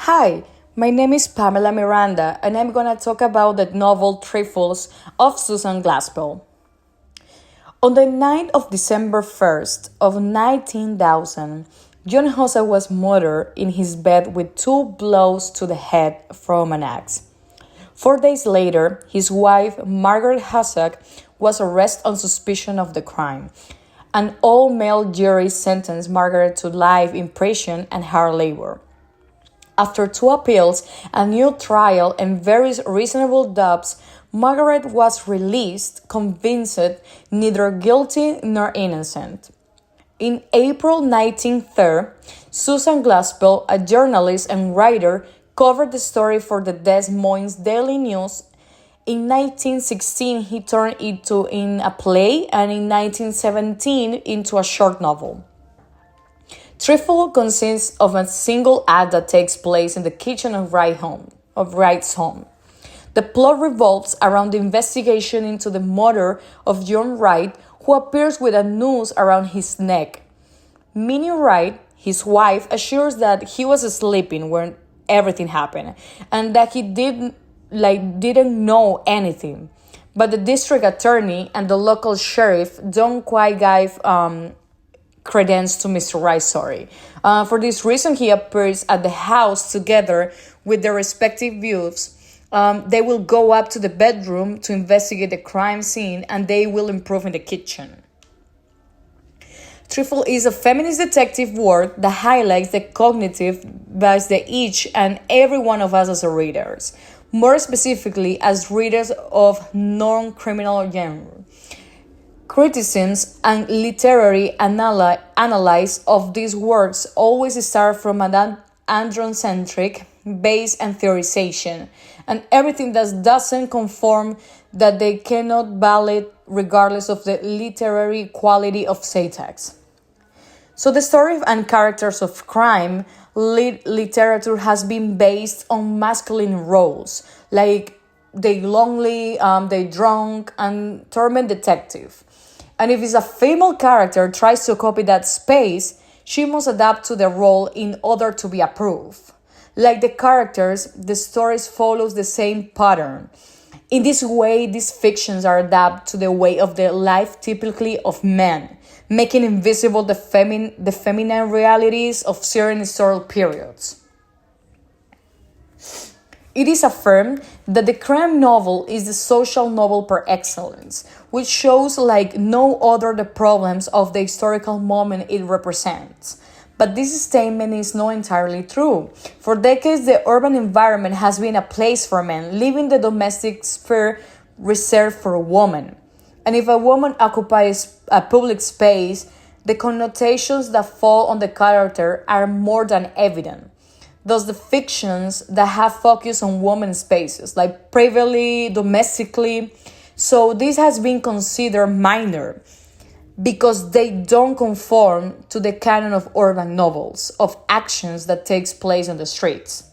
Hi, my name is Pamela Miranda, and I'm going to talk about the novel Trifles of Susan Glaspell. On the night of December 1st of 19,000, John Jose was murdered in his bed with two blows to the head from an axe. 4 days later, his wife, Margaret Hossack, was arrested on suspicion of the crime. An all-male jury sentenced Margaret to life in prison and hard labor. After two appeals, a new trial, and various reasonable doubts, Margaret was released, convinced neither guilty nor innocent. In April 1930, Susan Glaspell, a journalist and writer, covered the story for the Des Moines Daily News. In 1916, he turned it in a play, and in 1917 into a short novel. Trifle consists of a single act that takes place in the kitchen of Wright's home. The plot revolves around the investigation into the murder of John Wright, who appears with a noose around his neck. Minnie Wright, his wife, assures that he was sleeping when everything happened and that he didn't know anything. But the district attorney and the local sheriff don't quite give credence to Mr. Wright's story. For this reason, he appears at the house together with their respective views. They will go up to the bedroom to investigate the crime scene, and they will improve in the kitchen. Trifle is a feminist detective work that highlights the cognitive bias that each and every one of us as readers, more specifically as readers of non-criminal genre. Criticisms and literary analysis of these works always start from an androcentric base and theorization, and everything that doesn't conform that they cannot valid regardless of the literary quality of syntax. So the story and characters of crime literature has been based on masculine roles, like the lonely, the drunk, and torment detective. And if it's a female character tries to copy that space, she must adapt to the role in order to be approved. Like the characters, the stories follows the same pattern. In this way, these fictions are adapted to the way of the life typically of men, making invisible the feminine realities of certain historical periods. It is affirmed that the crime novel is the social novel par excellence, which shows like no other the problems of the historical moment it represents. But this statement is not entirely true. For decades, the urban environment has been a place for men, leaving the domestic sphere reserved for women. And if a woman occupies a public space, the connotations that fall on the character are more than evident. Thus, the fictions that have focus on women's spaces, like privately, domestically, so this has been considered minor because they don't conform to the canon of urban novels, of actions that takes place on the streets.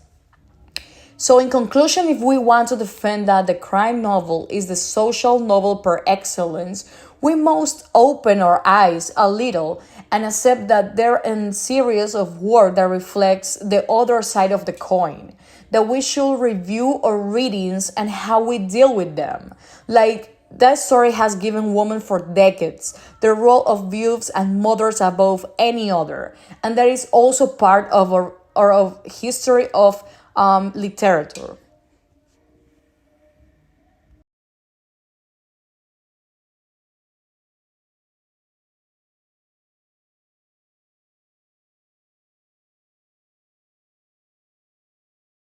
So in conclusion, if we want to defend that the crime novel is the social novel par excellence, we must open our eyes a little and accept that there are a series of work that reflects the other side of the coin, that we should review our readings and how we deal with them. Like, that story has given women for decades the role of wives and mothers above any other, and that is also part of our history of literature.